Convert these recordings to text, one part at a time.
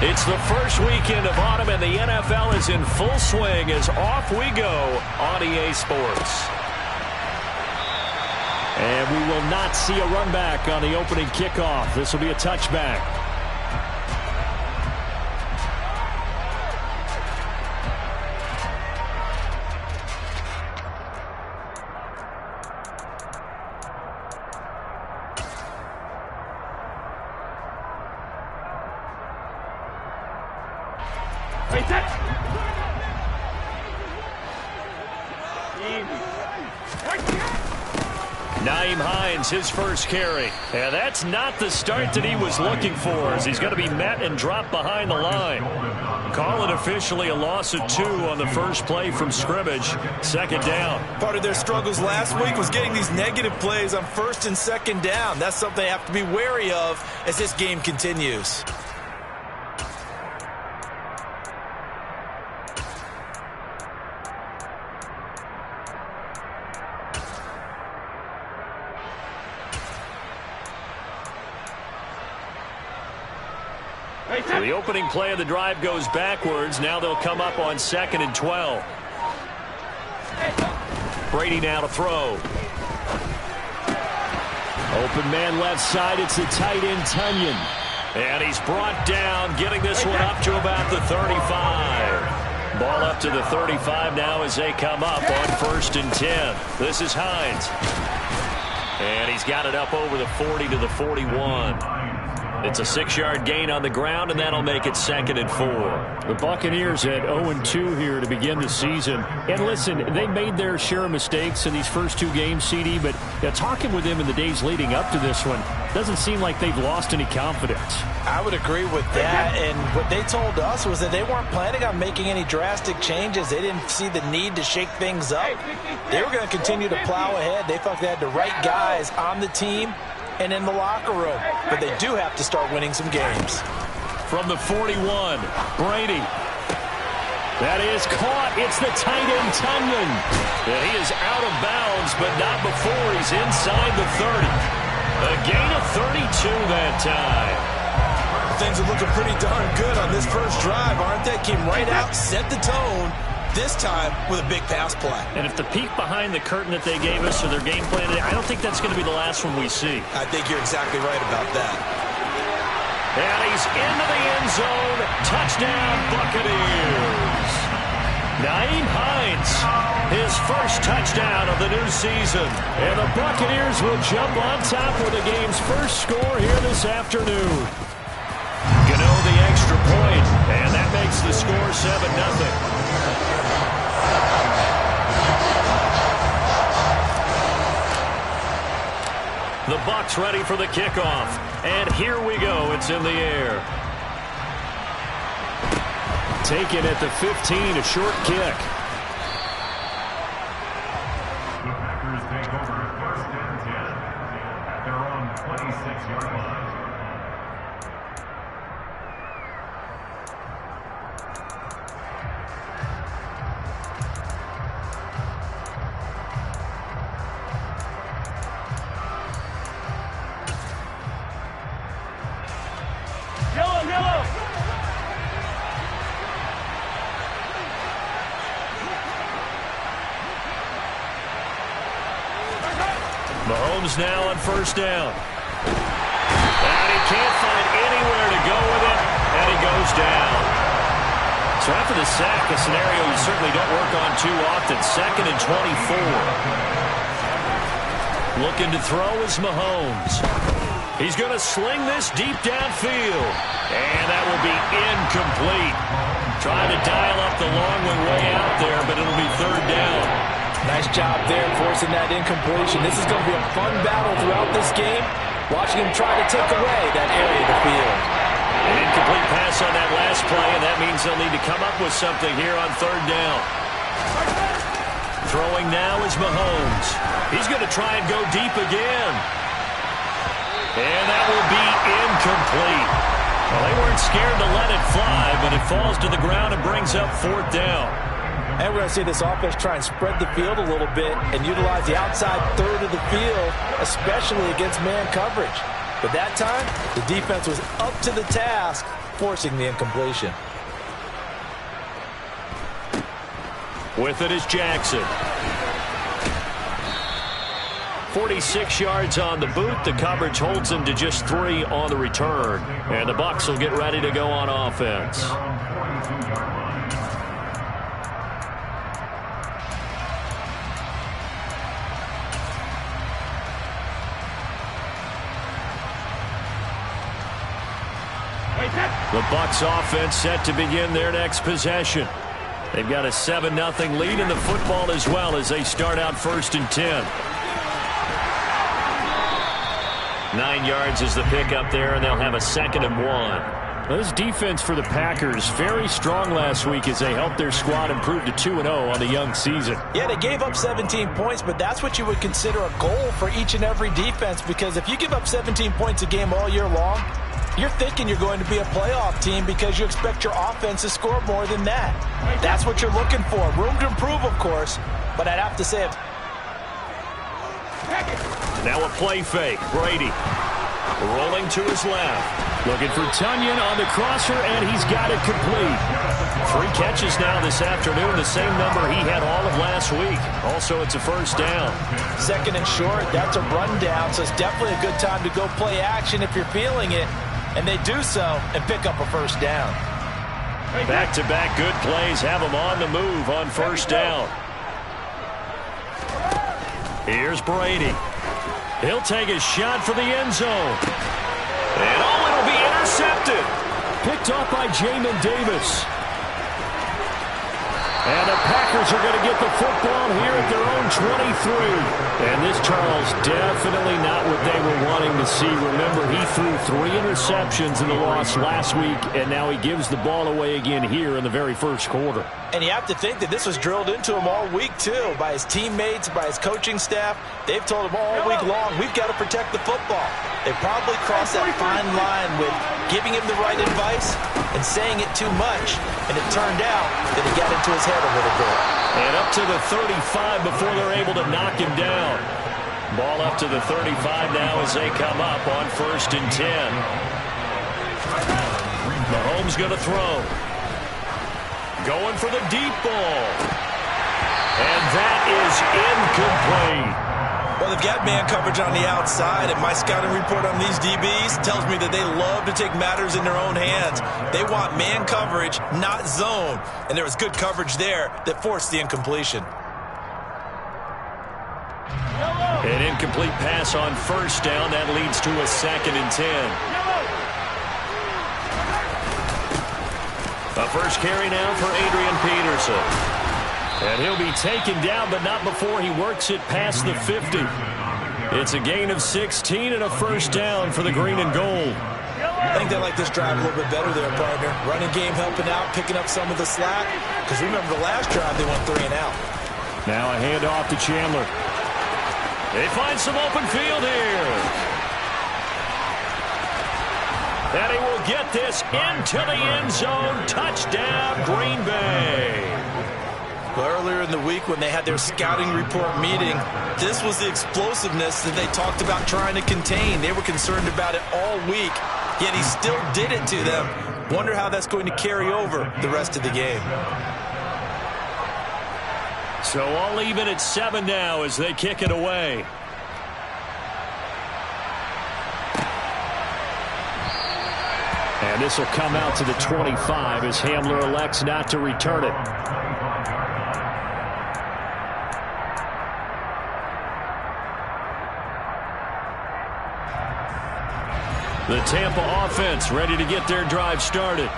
It's the first weekend of autumn, and the NFL is in full swing as off we go on EA Sports. And we will not see a run back on the opening kickoff. This will be a touchback. His first carry. And that's not the start that he was looking for, as he's going to be met and dropped behind the line. Call it officially a loss of 2 on the first play from scrimmage. Second down. Part of their struggles last week was getting these negative plays on first and second down. That's something they have to be wary of as this game continues. The opening play of the drive goes backwards. Now they'll come up on 2nd and 12. Brady now to throw. Open man left side. It's the tight end, Tunyon. And he's brought down, getting this one up to about the 35. Ball up to the 35 now as they come up on 1st and 10. This is Hines. And he's got it up over the 40 to the 41. It's a 6-yard gain on the ground, and that'll make it 2nd and 4. The Buccaneers at 0-2 here to begin the season. And listen, they made their share of mistakes in these first 2 games, CD, but talking with them in the days leading up to this one, doesn't seem like they've lost any confidence. I would agree with that, and what they told us was that they weren't planning on making any drastic changes. They didn't see the need to shake things up. They were going to continue to plow ahead. They felt they had the right guys on the team and in the locker room, but they do have to start winning some games. From the 41, Brady. That is caught. It's the tight end, Tunyon. And he is out of bounds, but not before he's inside the 30. A gain of 32 that time. Things are looking pretty darn good on this first drive, aren't they? Came right out, set the tone, this time with a big pass play. And if the peek behind the curtain that they gave us or their game plan, I don't think that's going to be the last one we see. I think you're exactly right about that. And he's into the end zone. Touchdown, Buccaneers. Nyheim Hines, his first touchdown of the new season. And the Buccaneers will jump on top with the game's first score here this afternoon. Gano the extra point, and that makes the score 7-0. The Bucs ready for the kickoff. And here we go. It's in the air. Taken at the 15, a short kick. The Packers take over 1st and 10 at their own 26-yard line. Mahomes now on 1st down. And he can't find anywhere to go with it, and he goes down. So after the sack, a scenario you certainly don't work on too often. 2nd and 24. Looking to throw is Mahomes. He's going to sling this deep downfield, and that will be incomplete. Trying to dial up the long way out there, but it'll be 3rd down. Nice job there forcing that incompletion. This is going to be a fun battle throughout this game, watching him try to take away that area of the field. An incomplete pass on that last play, and that means they'll need to come up with something here on 3rd down. Throwing now is Mahomes. He's going to try and go deep again. And that will be incomplete. Well, they weren't scared to let it fly, but it falls to the ground and brings up 4th down. And we're going to see this offense try and spread the field a little bit and utilize the outside 3rd of the field, especially against man coverage. But that time, the defense was up to the task, forcing the incompletion. With it is Jackson. 46 yards on the boot. The coverage holds him to just 3 on the return. And the Bucs will get ready to go on offense. The Bucs offense set to begin their next possession. They've got a 7-0 lead in the football as well as they start out 1st and 10. 9 yards is the pickup there, and they'll have a 2nd and 1. This defense for the Packers, very strong last week as they helped their squad improve to 2-0 on the young season. Yeah, they gave up 17 points, but that's what you would consider a goal for each and every defense, because if you give up 17 points a game all year long, you're thinking you're going to be a playoff team because you expect your offense to score more than that. That's what you're looking for. Room to improve, of course, but I'd have to say it. Now a play fake. Brady rolling to his left. Looking for Tunyon on the crosser, and he's got it complete. 3 catches now this afternoon, the same number he had all of last week. Also, it's a 1st down. 2nd and short, that's a rundown, so it's definitely a good time to go play action if you're feeling it. And they do so and pick up a 1st down. Back-to-back good plays have them on the move on 1st down. Here's Brady. He'll take a shot for the end zone. And it'll be intercepted. Picked off by Jamin Davis. And the Packers are going to get the football here at their own 23. And this, Charles, definitely not what they were wanting to see. Remember, he threw 3 interceptions in the loss last week, and now he gives the ball away again here in the very 1st quarter. And you have to think that this was drilled into him all week, too, by his teammates, by his coaching staff. They've told him all week long, we've got to protect the football. They probably crossed that fine line with giving him the right advice and saying it too much. And it turned out that he got into his head a little bit. And up to the 35 before they're able to knock him down. Ball up to the 35 now as they come up on 1st and 10. Mahomes going to throw. Going for the deep ball. And that is incomplete. Well, they've got man coverage on the outside, and my scouting report on these DBs tells me that they love to take matters in their own hands. They want man coverage, not zone. And there was good coverage there that forced the incompletion. An incomplete pass on 1st down. That leads to a 2nd and 10. A 1st carry now for Adrian Peterson. And he'll be taken down, but not before he works it past the 50. It's a gain of 16 and a 1st down for the green and gold. I think they like this drive a little bit better there, partner. Running game helping out, picking up some of the slack. Because remember the last drive, they went 3 and out. Now a handoff to Chandler. They find some open field here. And he will get this into the end zone. Touchdown, Green Bay. Well, earlier in the week when they had their scouting report meeting, this was the explosiveness that they talked about trying to contain. They were concerned about it all week, yet he still did it to them. Wonder how that's going to carry over the rest of the game. So all even at 7 now as they kick it away. And this will come out to the 25 as Hamler elects not to return it. The Tampa offense ready to get their drive started.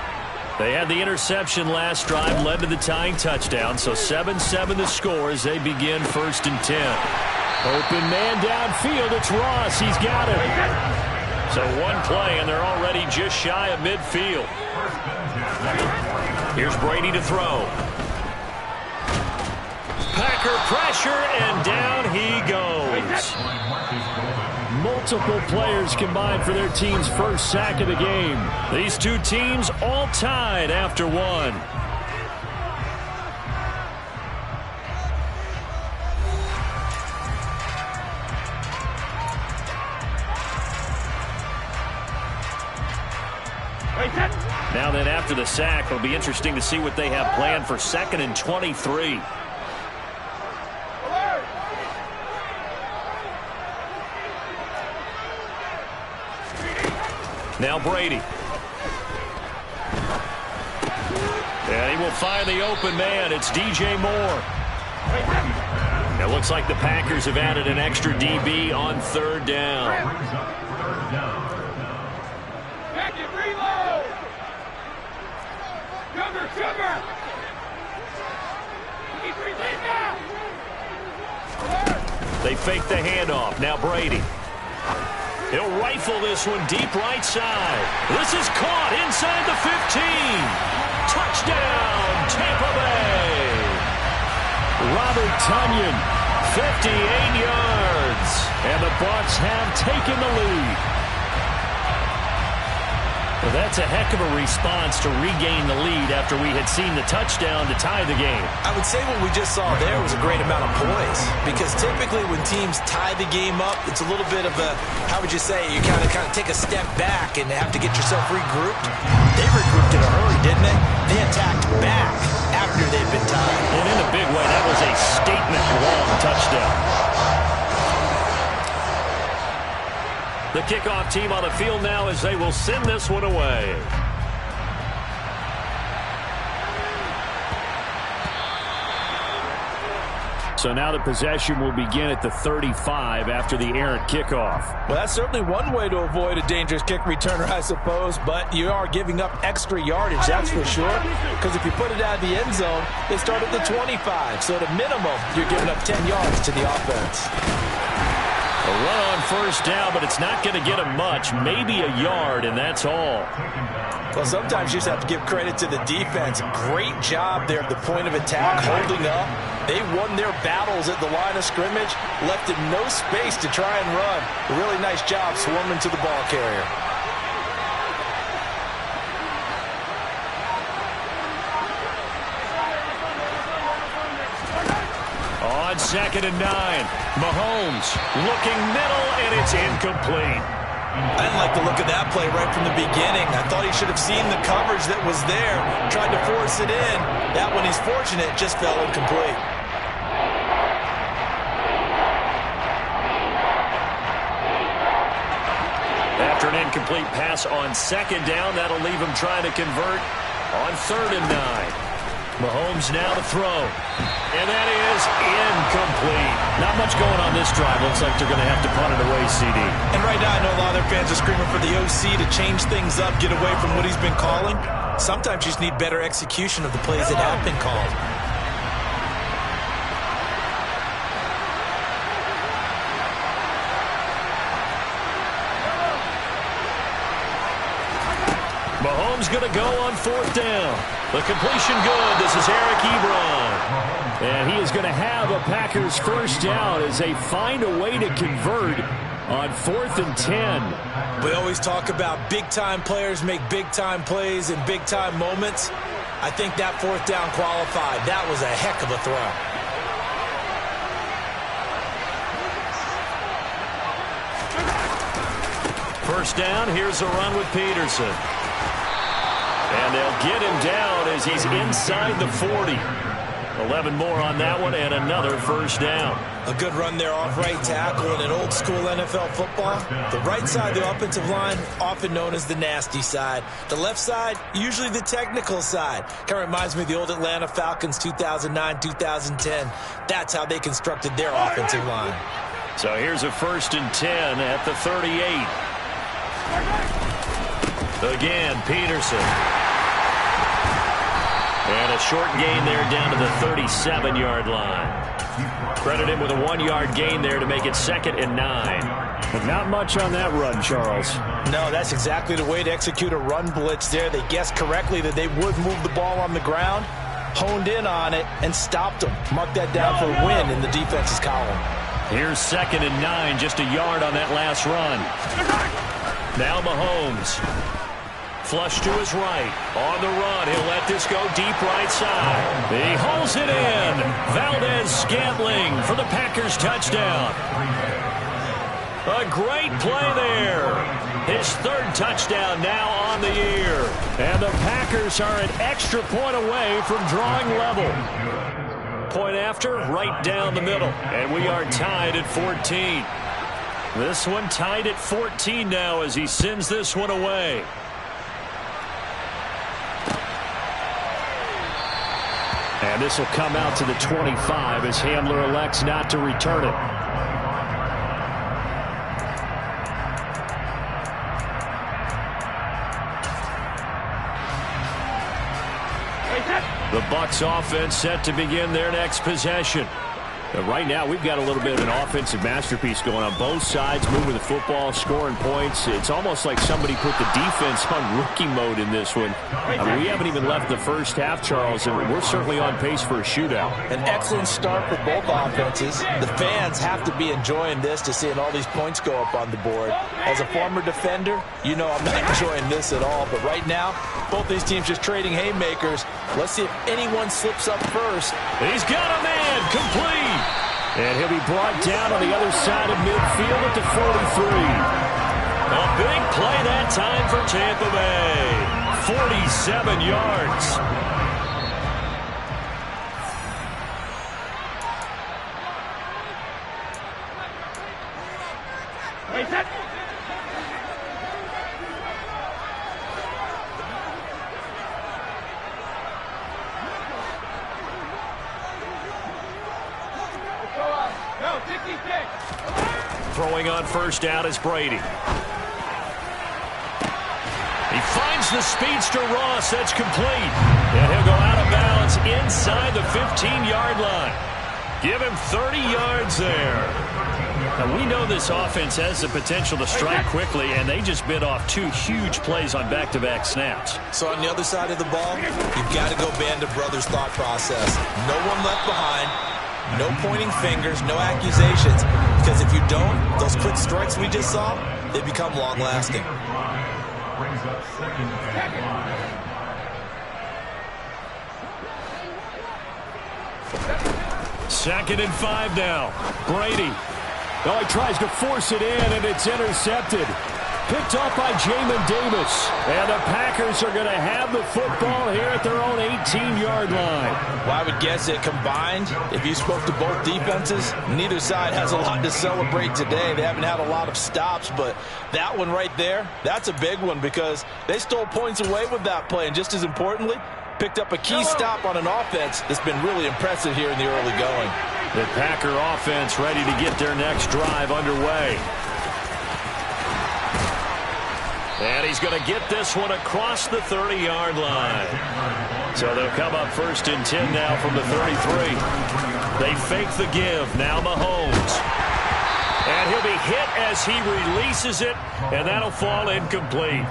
They had the interception last drive, led to the tying touchdown, so 7-7 the score as they begin 1st and 10. Open man downfield, it's Ross, he's got it. So one play, and they're already just shy of midfield. Here's Brady to throw. Packer pressure, and down he goes. Multiple players combined for their team's 1st sack of the game. These two teams all tied after 1. Now then, after the sack, it'll be interesting to see what they have planned for 2nd and 23. Now Brady. And he will find the open man. It's DJ Moore. It looks like the Packers have added an extra DB on 3rd down. They fake the handoff. Now Brady. He'll rifle this one deep right side. This is caught inside the 15. Touchdown, Tampa Bay. Robert Tonyan, 58 yards. And the Bucs have taken the lead. Well, that's a heck of a response to regain the lead after we had seen the touchdown to tie the game. I would say what we just saw there was a great amount of poise, because typically when teams tie the game up, it's a little bit of a, how would you say, you kind of take a step back and have to get yourself regrouped. They regrouped in a hurry, didn't they? They attacked back after they'd been tied. And in a big way, that was a statement long touchdown. The kickoff team on the field now as they will send this one away. So now the possession will begin at the 35 after the errant kickoff. Well, that's certainly one way to avoid a dangerous kick returner, I suppose, but you are giving up extra yardage, that's for sure, because if you put it out of the end zone, they start at the 25, so at a minimum, you're giving up 10 yards to the offense. A run on 1st down, but it's not going to get him much. Maybe a yard, and that's all. Well, sometimes you just have to give credit to the defense. Great job there at the point of attack, holding up. They won their battles at the line of scrimmage, left in no space to try and run. A really nice job swarming to the ball carrier. On 2nd and 9, Mahomes looking middle, and it's incomplete. I didn't like the look of that play right from the beginning. I thought he should have seen the coverage that was there, tried to force it in. That one, he's fortunate, just fell incomplete. After an incomplete pass on 2nd down, that'll leave him trying to convert on 3rd and 9. Mahomes now to throw. And that is incomplete. Not much going on this drive. Looks like they're going to have to punt it away, CD. And right now I know a lot of their fans are screaming for the OC to change things up, get away from what he's been calling. Sometimes you just need better execution of the plays that have been called. Mahomes going to go on 4th down. The completion good. This is Eric Ebron. And he is going to have a Packers 1st down as they find a way to convert on 4th and 10. We always talk about big-time players make big-time plays in big-time moments. I think that 4th down qualified. That was a heck of a throw. First down, here's a run with Peterson. And they'll get him down as he's inside the 40. 11 more on that one, and another 1st down. A good run there off right tackle in an old-school NFL football. The right side of the offensive line, often known as the nasty side. The left side, usually the technical side. Kind of reminds me of the old Atlanta Falcons 2009, 2010. That's how they constructed their offensive line. So here's a 1st and 10 at the 38. Again, Peterson. And a short gain there down to the 37-yard line. Credit him with a 1-yard gain there to make it 2nd and 9. But not much on that run, Charles. No, that's exactly the way to execute a run blitz there. They guessed correctly that they would move the ball on the ground, honed in on it, and stopped them. Mark that down for a win in the defense's column. Here's 2nd and 9, just a yard on that last run. Now Mahomes. Flush to his right. On the run. He'll let this go deep right side. He hauls it in. Valdez-Scantling for the Packers touchdown. A great play there. His third touchdown now on the year. And the Packers are an extra point away from drawing level. Point after, right down the middle. And we are tied at 14. This one tied at 14 now as he sends this one away. And this will come out to the 25 as Hamler elects not to return it. The Bucs offense set to begin their next possession. Right now, we've got a little bit of an offensive masterpiece going on both sides, moving the football, scoring points. It's almost like somebody put the defense on rookie mode in this one. I mean, we haven't even left the first half, Charles, and we're certainly on pace for a shootout. An excellent start for both offenses. The fans have to be enjoying this to seeing all these points go up on the board. As a former defender, you know I'm not enjoying this at all. But right now, both these teams just trading haymakers. Let's see if anyone slips up first. He's got a man complete. And he'll be brought down on the other side of midfield at the 43. A big play that time for Tampa Bay. 47 yards. Throwing on first down is Brady. He finds the speedster Ross. That's complete. And he'll go out of bounds inside the 15-yard line. Give him 30 yards there. And we know this offense has the potential to strike quickly, and they just bit off two huge plays on back-to-back snaps. So on the other side of the ball, you've got to go band of brothers thought process. No one left behind. No pointing fingers, no accusations, because if you don't, those quick strikes we just saw, they become long-lasting. Brings up second and 5. Second and 5 now. Brady. Oh, he tries to force it in, and it's intercepted. Picked off by Jamin Davis. And the Packers are going to have the football here at their own 18-yard line. Well, I would guess that combined, if you spoke to both defenses, neither side has a lot to celebrate today. They haven't had a lot of stops, but that one right there, that's a big one because they stole points away with that play. And just as importantly, picked up a key stop on an offense that's been really impressive here in the early going. The Packer offense ready to get their next drive underway. And he's going to get this one across the 30-yard line. So they'll come up first and 10 now from the 33. They fake the give. Now Mahomes. And he'll be hit as he releases it, and that'll fall incomplete.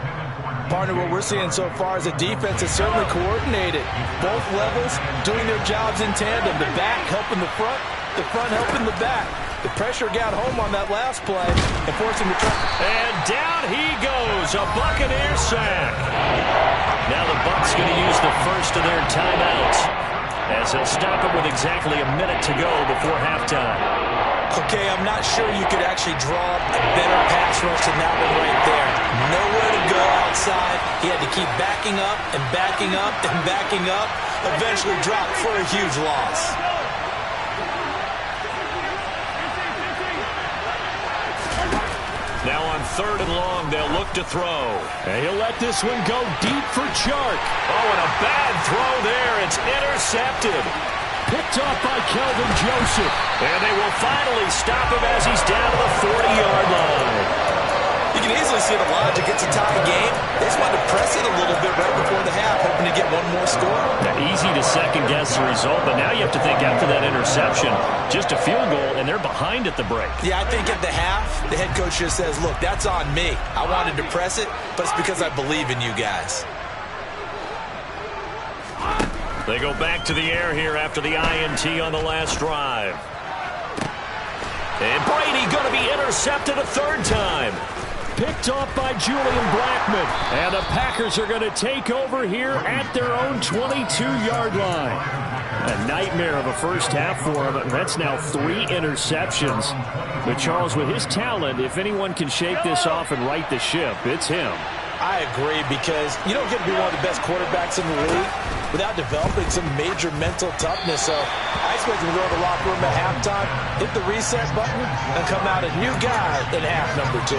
Partner, what we're seeing so far is a defense that's certainly coordinated. Both levels doing their jobs in tandem. The back helping the front helping the back. The pressure got home on that last play and forced him to try. And down he goes, a Buccaneer sack. Now the Bucs going to use the first of their timeouts as they'll stop it with exactly a minute to go before halftime. Okay, I'm not sure you could actually draw up a better pass rush than that one right there. Nowhere to go outside. He had to keep backing up and backing up and backing up. Eventually dropped for a huge loss. Now on third and long, they'll look to throw. And he'll let this one go deep for Chark. Oh, and a bad throw there. It's intercepted. Picked off by Kelvin Joseph. And they will finally stop him as he's down to the 40-yard line. You can easily see the logic. It's a tie game. They just wanted to press it a little bit right before the half, hoping to get one more score. Now, easy to second-guess the result, but now you have to think after that interception, just a field goal, and they're behind at the break. Yeah, I think at the half, the head coach just says, look, that's on me. I wanted to press it, but it's because I believe in you guys. They go back to the air here after the INT on the last drive. And Brady going to be intercepted a third time. Picked off by Julian Blackmon. And the Packers are going to take over here at their own 22-yard line. A nightmare of a first half for him. That's now 3 interceptions. But Charles, with his talent, if anyone can shake this off and right the ship, it's him. I agree, because you don't get to be one of the best quarterbacks in the league without developing some major mental toughness. So I expect him to go to the locker room at halftime, hit the reset button, and come out a new guy in half number 2.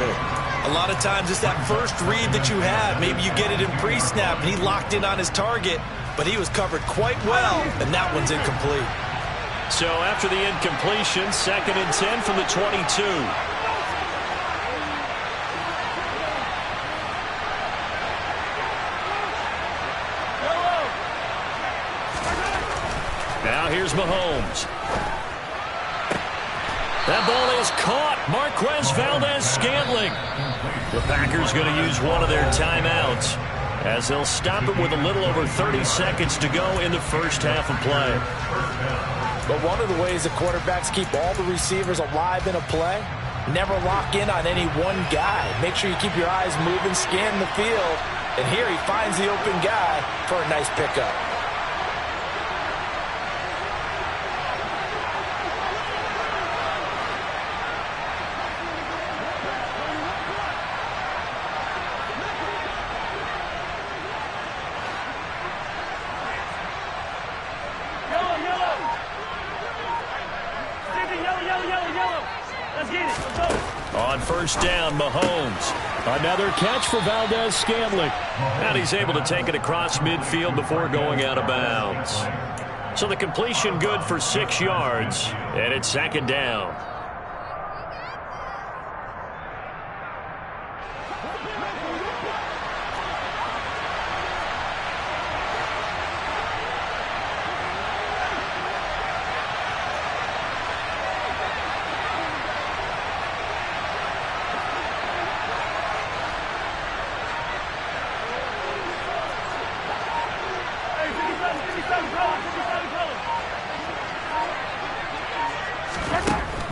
A lot of times it's that first read that you have. Maybe you get it in pre-snap, and he locked in on his target, but he was covered quite well, and that one's incomplete. So after the incompletion, 2nd and 10 from the 22. Now here's Mahomes. That ball is caught. Marquez Valdez-Scantling. The Packers going to use one of their timeouts as they'll stop it with a little over 30 seconds to go in the first half of play. But one of the ways that quarterbacks keep all the receivers alive in a play, never lock in on any one guy. Make sure you keep your eyes moving, scan the field, and here he finds the open guy for a nice pickup. On first down, Mahomes. Another catch for Valdez-Scantling. And he's able to take it across midfield before going out of bounds. So the completion good for 6 yards, and it's 2nd down.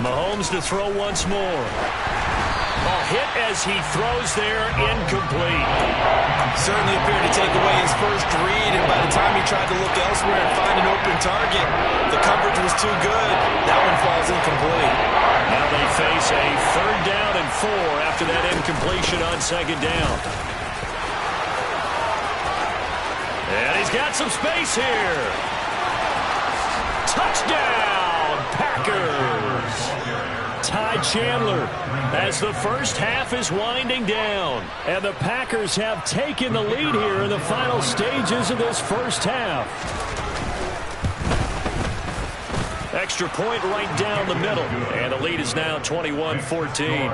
Mahomes to throw once more. A hit as he throws there, incomplete. Certainly appeared to take away his first read, and by the time he tried to look elsewhere and find an open target, the coverage was too good. That one falls incomplete. Now they face a 3rd down and 4 after that incompletion on 2nd down. And he's got some space here. Touchdown, Packers. Ty Chandler as the first half is winding down. And the Packers have taken the lead here in the final stages of this first half. Extra point right down the middle. And the lead is now 21-14.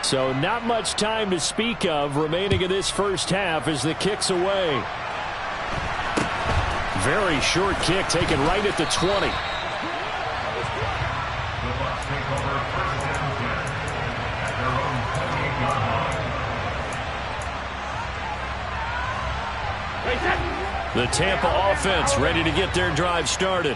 So not much time to speak of remaining in this first half as the kick's away. Very short kick taken right at the 20. The Tampa offense ready to get their drive started.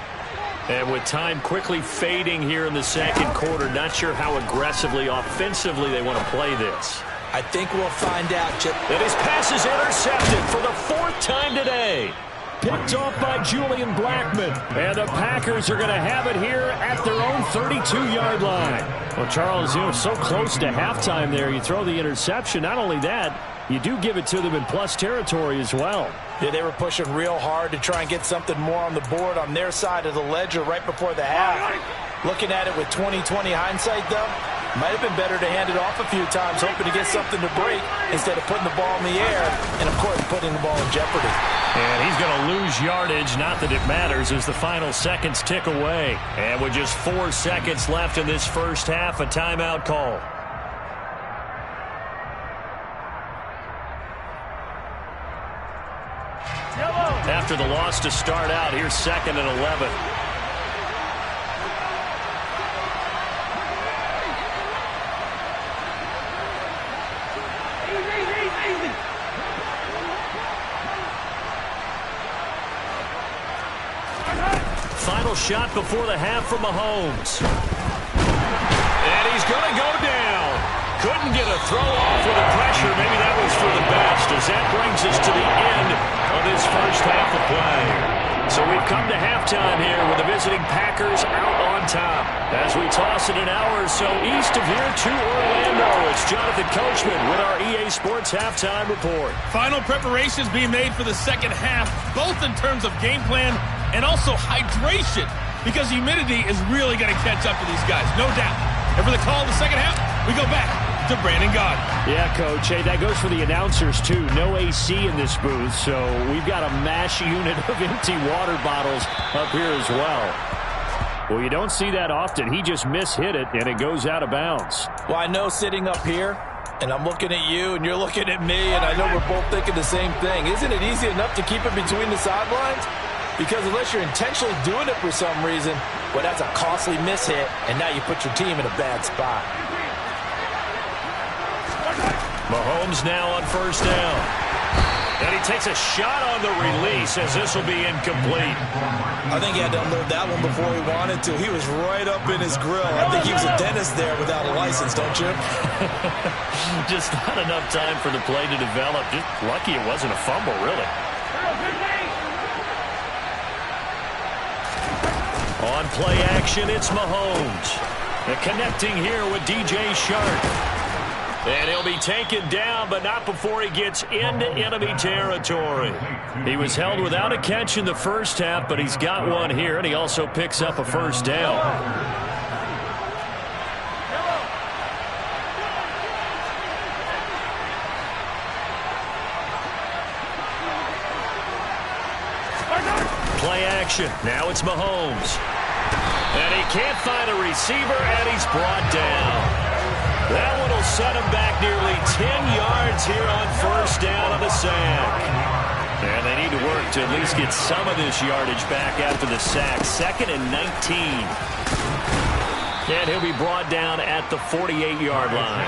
And with time quickly fading here in the 2nd quarter, not sure how aggressively, offensively they want to play this. I think we'll find out, Chip. And his pass is intercepted for the 4th time today. Picked off by Julian Blackmon. And the Packers are going to have it here at their own 32-yard line. Well, Charles, you know, so close to halftime there. You throw the interception. Not only that, you do give it to them in plus territory as well. Yeah, they were pushing real hard to try and get something more on the board on their side of the ledger right before the half. Looking at it with 20/20 hindsight, though, might have been better to hand it off a few times, hoping to get something to break instead of putting the ball in the air and, of course, putting the ball in jeopardy. And he's going to lose yardage. Not that it matters as the final seconds tick away. And with just 4 seconds left in this first half, a timeout call. After the loss to start out, here's 2nd and 11. final shot before the half from Mahomes. And he's going to go down. Couldn't get a throw off with the pressure. Maybe that was for the best, as that brings us to the end of this first half of play. So we've come to halftime here with the visiting Packers out on top. As we toss it an hour or so east of here to Orlando, it's Jonathan Coachman with our EA Sports Halftime Report. Final preparations being made for the second half, both in terms of game plan and also hydration, because humidity is really going to catch up to these guys, no doubt. And for the call of the second half, we go back to Brandon Gaudin. Yeah, Coach. Hey, that goes for the announcers, too. No AC in this booth, so we've got a mash unit of empty water bottles up here as well. Well, you don't see that often. He just mishit it, and it goes out of bounds. Well, I know sitting up here, and I'm looking at you, and you're looking at me, and I know we're both thinking the same thing. Isn't it easy enough to keep it between the sidelines? Because unless you're intentionally doing it for some reason, well, that's a costly mishit, and now you put your team in a bad spot. Mahomes now on first down. And he takes a shot on the release, as this will be incomplete. I think he had to unload that one before he wanted to. He was right up in his grill. I think he was a dentist there without a license, don't you? Just not enough time for the play to develop. Just lucky it wasn't a fumble, really. On play action, it's Mahomes. And connecting here with DJ Shark. And he'll be taken down, but not before he gets into enemy territory. He was held without a catch in the first half, but he's got one here, and he also picks up a first down. Play action. Now it's Mahomes. And he can't find a receiver, and he's brought down. That one will set him back nearly 10 yards here on first down on the sack. And they need to work to at least get some of this yardage back after the sack. 2nd and 19. And he'll be brought down at the 48-yard line.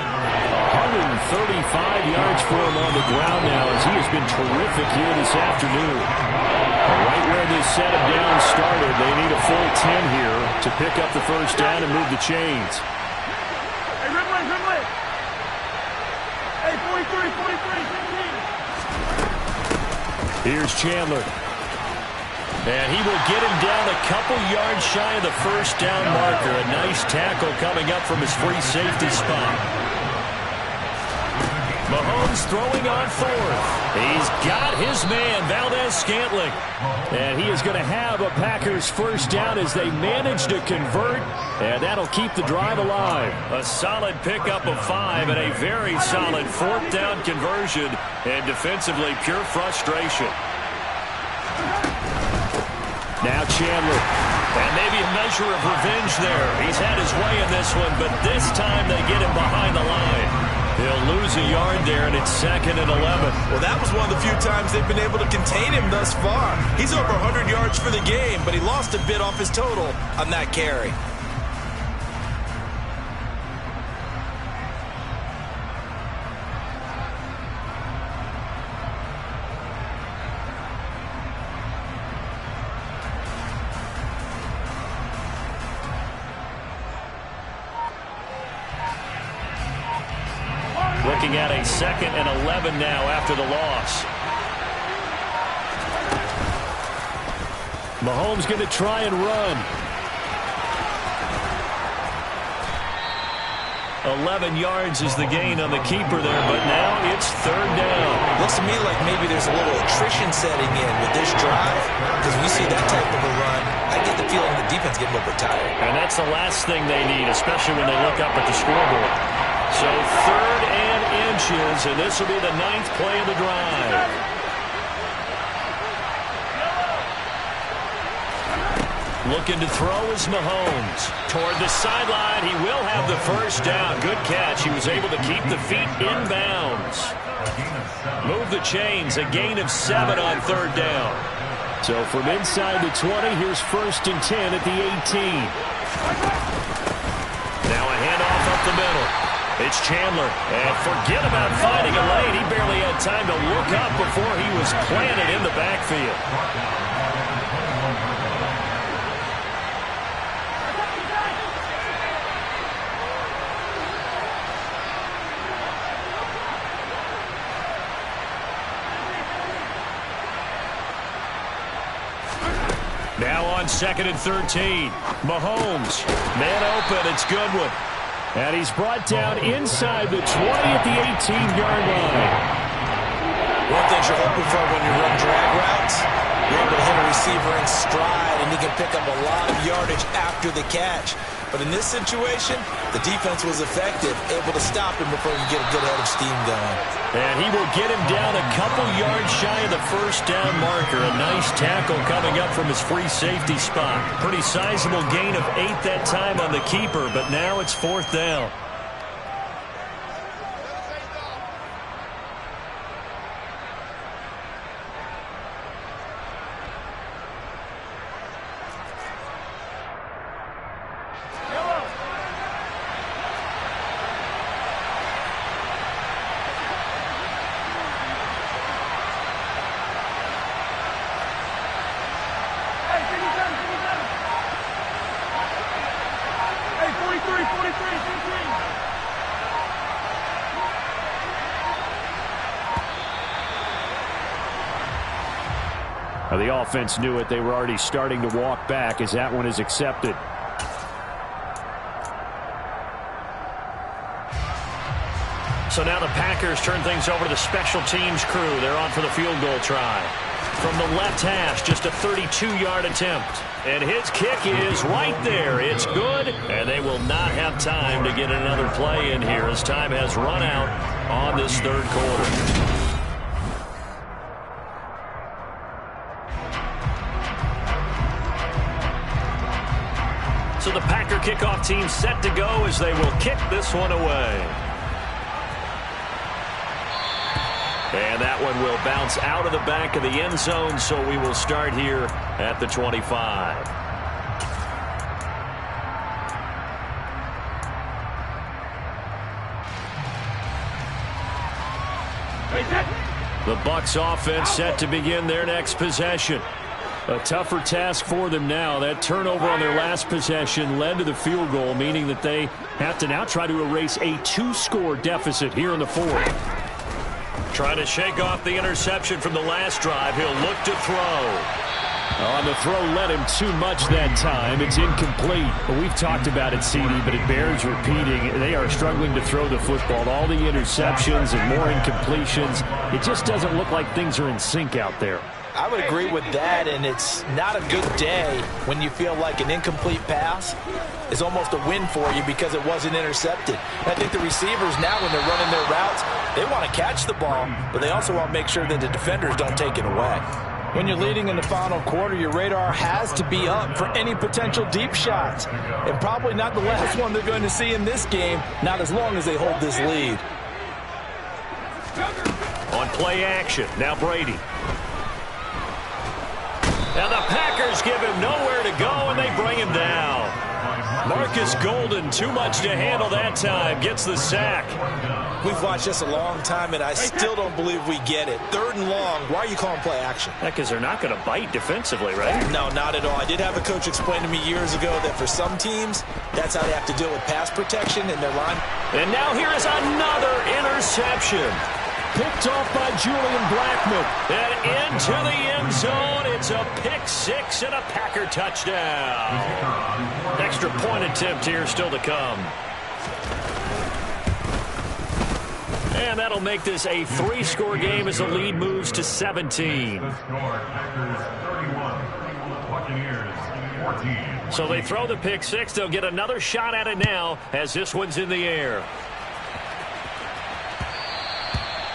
135 yards for him on the ground now, as he has been terrific here this afternoon. Right where this set of downs started, they need a full 10 here to pick up the first down and move the chains. Here's Chandler. And he will get him down a couple yards shy of the first down marker. A nice tackle coming up from his free safety spot. Mahomes throwing on fourth. He's got his man, Valdez-Scantling. And he is going to have a Packers first down as they manage to convert. And that'll keep the drive alive. A solid pickup of 5 and a very solid 4th down conversion. And defensively, pure frustration. Now Chandler. And maybe a measure of revenge there. He's had his way in this one, but this time they get him behind the line. He'll lose a yard there, and it's 2nd and 11. Well, that was one of the few times they've been able to contain him thus far. He's over 100 yards for the game, but he lost a bit off his total on that carry. Looking at a 2nd and 11 now after the loss. Mahomes going to try and run. 11 yards is the gain on the keeper there, but now it's 3rd down. Looks to me like maybe there's a little attrition setting in with this drive, because we see that type of a run. I get the feeling the defense getting a little bit tired. And that's the last thing they need, especially when they look up at the scoreboard. So 3rd and inches, and this will be the 9th play of the drive. Looking to throw is Mahomes. Toward the sideline, he will have the first down. Good catch. He was able to keep the feet in bounds. Move the chains, a gain of 7 on 3rd down. So from inside the 20, here's 1st and 10 at the 18. Now a handoff up the middle. It's Chandler, and forget about finding a lane. He barely had time to look up before he was planted in the backfield. Now on 2nd and 13. Mahomes. Man open. It's Goodwin. And he's brought down inside the 20 at the 18-yard line. One thing you're hoping for when you run drag routes, you're able to hit a receiver in stride, and he can pick up a lot of yardage after the catch. But in this situation, the defense was effective, able to stop him before he get a good head of steam going. And he will get him down a couple yards shy of the first down marker. A nice tackle coming up from his free safety spot. Pretty sizable gain of 8 that time on the keeper, but now it's 4th down. The offense knew it. They were already starting to walk back as that one is accepted. So now the Packers turn things over to the special teams crew. They're on for the field goal try. From the left hash, just a 32-yard attempt. And his kick is right there. It's good, and they will not have time to get another play in here as time has run out on this 3rd quarter. So the Packer kickoff team set to go as they will kick this one away. And that one will bounce out of the back of the end zone, so we will start here at the 25. The Bucs offense set to begin their next possession. A tougher task for them now. That turnover on their last possession led to the field goal, meaning that they have to now try to erase a 2-score deficit here in the 4th. Trying to shake off the interception from the last drive. He'll look to throw. On the throw led him too much that time. It's incomplete. We've talked about it, CD, but it bears repeating. They are struggling to throw the football. All the interceptions and more incompletions. It just doesn't look like things are in sync out there. I would agree with that, and it's not a good day when you feel like an incomplete pass is almost a win for you because it wasn't intercepted. And I think the receivers now, when they're running their routes, they want to catch the ball, but they also want to make sure that the defenders don't take it away. When you're leading in the final quarter, your radar has to be up for any potential deep shots, and probably not the last one they're going to see in this game, not as long as they hold this lead. On play action, now Brady. And the Packers give him nowhere to go, and they bring him down. Marcus Golden, too much to handle that time, gets the sack. We've watched this a long time, and I still don't believe we get it. 3rd and long, why are you calling play action? Because they're not going to bite defensively, right? No, not at all. I did have a coach explain to me years ago that for some teams, that's how they have to deal with pass protection in their line. And now here is another interception. Picked off by Julian Blackmon. And into the end zone. It's a pick 6 and a Packer touchdown. Extra point attempt here still to come. And that'll make this a 3-score game as the lead moves to 17. So they throw the pick 6. They'll get another shot at it now as this one's in the air.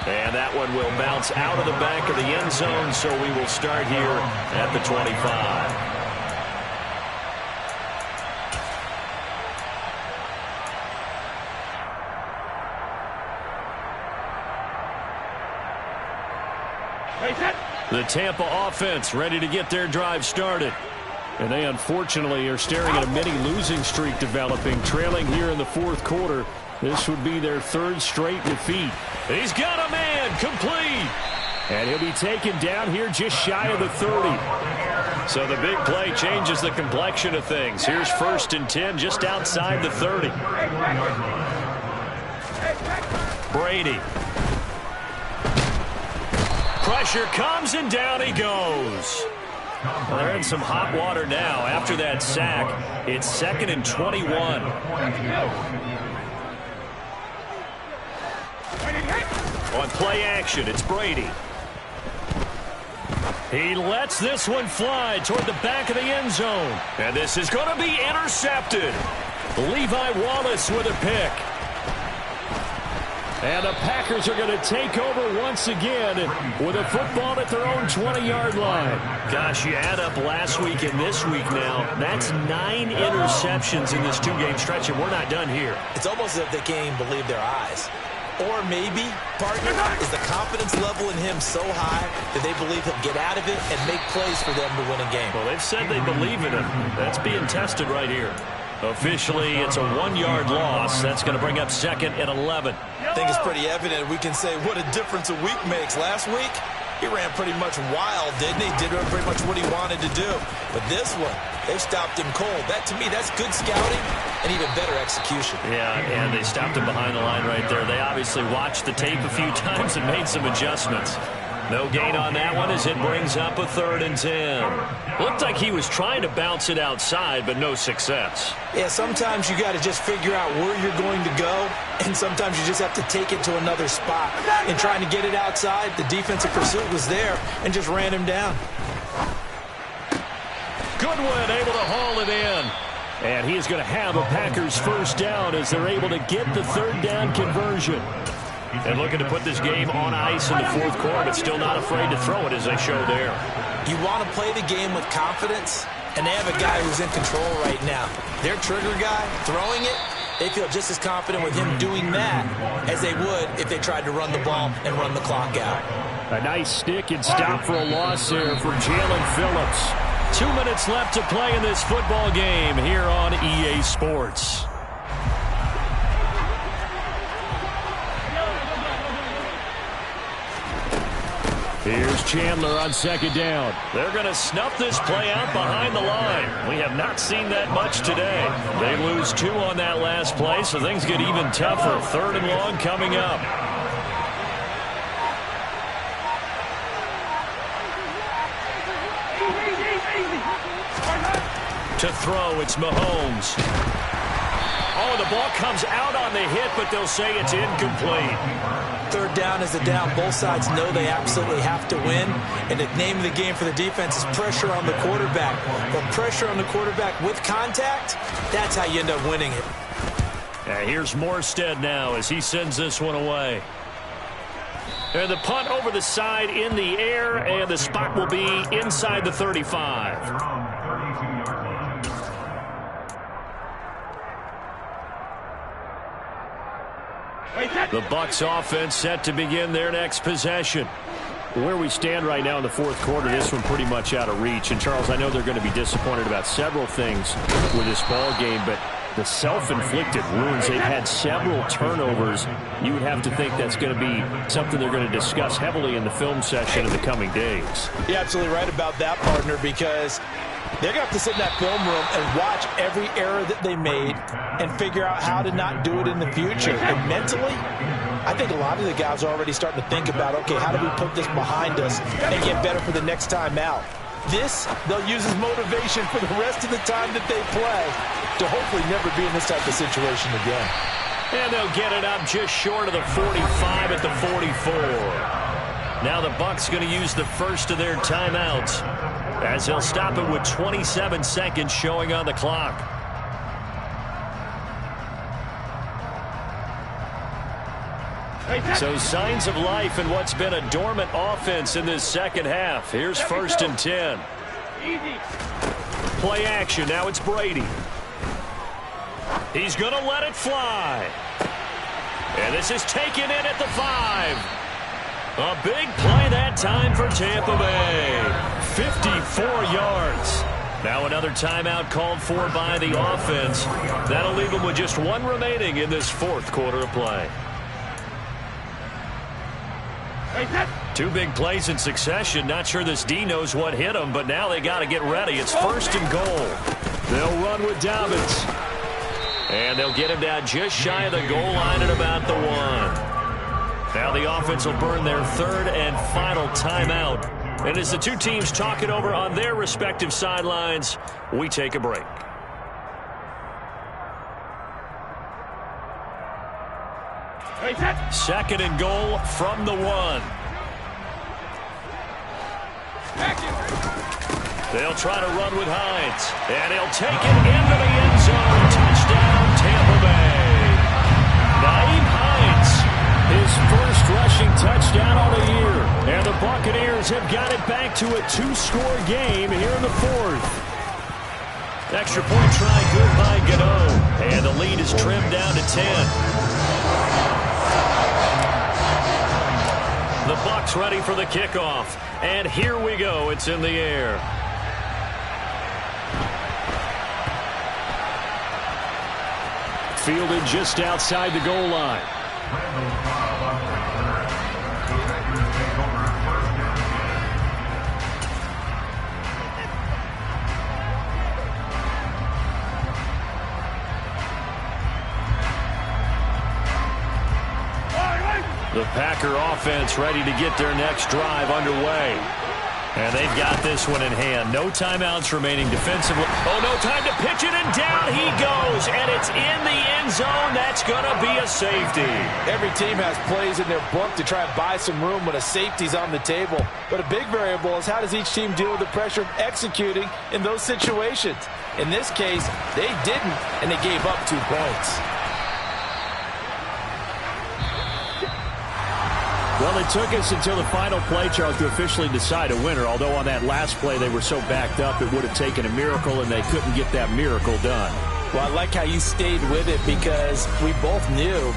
And that one will bounce out of the back of the end zone, so we will start here at the 25. The Tampa offense ready to get their drive started. And they unfortunately are staring at a mini losing streak developing, trailing here in the 4th quarter. This would be their 3rd straight defeat. He's got a man, complete. And he'll be taken down here just shy of the 30. So the big play changes the complexion of things. Here's 1st and 10 just outside the 30. Brady. Pressure comes and down he goes. Well, they're in some hot water now. After that sack, it's 2nd and 21. On play action, it's Brady. He lets this one fly toward the back of the end zone. And this is going to be intercepted. Levi Wallace with a pick. And the Packers are going to take over once again with a football at their own 20-yard line. Gosh, you add up last week and this week now, that's 9 interceptions in this 2-game stretch, and we're not done here. It's almost as if they can't even believe their eyes. Or maybe, partner, is the confidence level in him so high that they believe he'll get out of it and make plays for them to win a game. Well, they've said they believe in him. That's being tested right here. Officially, it's a 1-yard loss. That's going to bring up 2nd and 11. I think it's pretty evident we can say what a difference a week makes. Last week, he ran pretty much wild, didn't he? Did pretty much what he wanted to do. But this one, they stopped him cold. That, to me, that's good scouting and even better execution. Yeah, and they stopped him behind the line right there. They obviously watched the tape a few times and made some adjustments. No gain on that one as it brings up a 3rd and 10. Looked like he was trying to bounce it outside, but no success. Yeah, sometimes you got to just figure out where you're going to go, and sometimes you just have to take it to another spot. And trying to get it outside, the defensive pursuit was there and just ran him down. Goodwin able to haul it in. And he is going to have a Packers first down as they're able to get the 3rd down conversion. And looking to put this game on ice in the 4th quarter, but still not afraid to throw it as they show there. You want to play the game with confidence, and they have a guy who's in control right now. Their trigger guy, throwing it, they feel just as confident with him doing that as they would if they tried to run the ball and run the clock out. A nice stick and stop for a loss there from Jalen Phillips. 2 minutes left to play in this football game here on EA Sports. Here's Chandler on 2nd down. They're going to snuff this play out behind the line. We have not seen that much today. They lose 2 on that last play, so things get even tougher. 3rd and long coming up. To throw, it's Mahomes. Oh, the ball comes out on the hit, but they'll say it's incomplete. 3rd down is a down. Both sides know they absolutely have to win. And the name of the game for the defense is pressure on the quarterback. But pressure on the quarterback with contact, that's how you end up winning it. And here's Morstead now as he sends this one away. And the punt over the side in the air, and the spot will be inside the 35. The Bucs offense set to begin their next possession. Where we stand right now in the 4th quarter, this one pretty much out of reach. And, Charles, I know they're going to be disappointed about several things with this ball game, but the self-inflicted wounds, they've had several turnovers. You would have to think that's going to be something they're going to discuss heavily in the film session in the coming days. You're absolutely right about that, partner, because they're going to have to sit in that film room and watch every error that they made and figure out how to not do it in the future. And mentally, I think a lot of the guys are already starting to think about, okay, how do we put this behind us and get better for the next time out? This, they'll use as motivation for the rest of the time that they play to hopefully never be in this type of situation again. And they'll get it up just short of the 45 at the 44. Now the Bucs going to use the first of their timeouts as they'll stop it with 27 seconds showing on the clock. So signs of life in what's been a dormant offense in this 2nd half. Here's 1st and 10. Play action. Now it's Brady. He's going to let it fly. And this is taken in at the 5. A big play that time for Tampa Bay. 54 yards. Now another timeout called for by the offense. That'll leave them with just 1 remaining in this 4th quarter of play. 2 big plays in succession. Not sure this D knows what hit him, but now they got to get ready. It's 1st and goal. They'll run with Dobbins. And they'll get him down just shy of the goal line at about the 1. Now the offense will burn their 3rd and final timeout And as the two teams talk it over on their respective sidelines, we take a break. Second and goal from the 1. They'll try to run with Hines, and he'll take it into the end zone. Touchdown, Tampa Bay. Naeem Hines, his first rushing touchdown on the year. And the Buccaneers have got it back to a 2-score game here in the 4th. Extra point try good by Gano, and the lead is trimmed down to 10. The Bucs ready for the kickoff, and here we go. It's in the air. Fielded just outside the goal line. The Packer offense ready to get their next drive underway. And they've got this one in hand. No timeouts remaining defensively. Oh, no time to pitch it, and down he goes. And it's in the end zone. That's going to be a safety. Every team has plays in their book to try and buy some room when a safety's on the table. But a big variable is how does each team deal with the pressure of executing in those situations. In this case, they didn't, and they gave up 2 points. Well, it took us until the final play, Charles, to officially decide a winner, although on that last play they were so backed up it would have taken a miracle, and they couldn't get that miracle done. Well, I like how you stayed with it because we both knew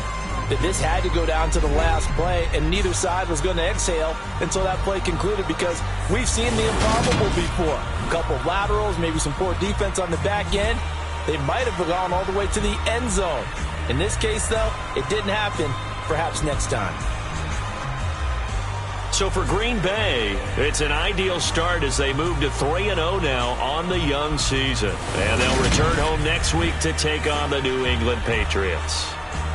that this had to go down to the last play, and neither side was going to exhale until that play concluded because we've seen the improbable before. A couple of laterals, maybe some poor defense on the back end. They might have gone all the way to the end zone. In this case, though, it didn't happen. Perhaps next time. So for Green Bay, it's an ideal start as they move to 3-0 now on the young season. And they'll return home next week to take on the New England Patriots.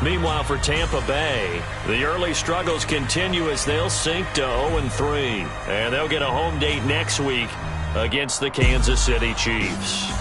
Meanwhile, for Tampa Bay, the early struggles continue as they'll sink to 0-3. And they'll get a home date next week against the Kansas City Chiefs.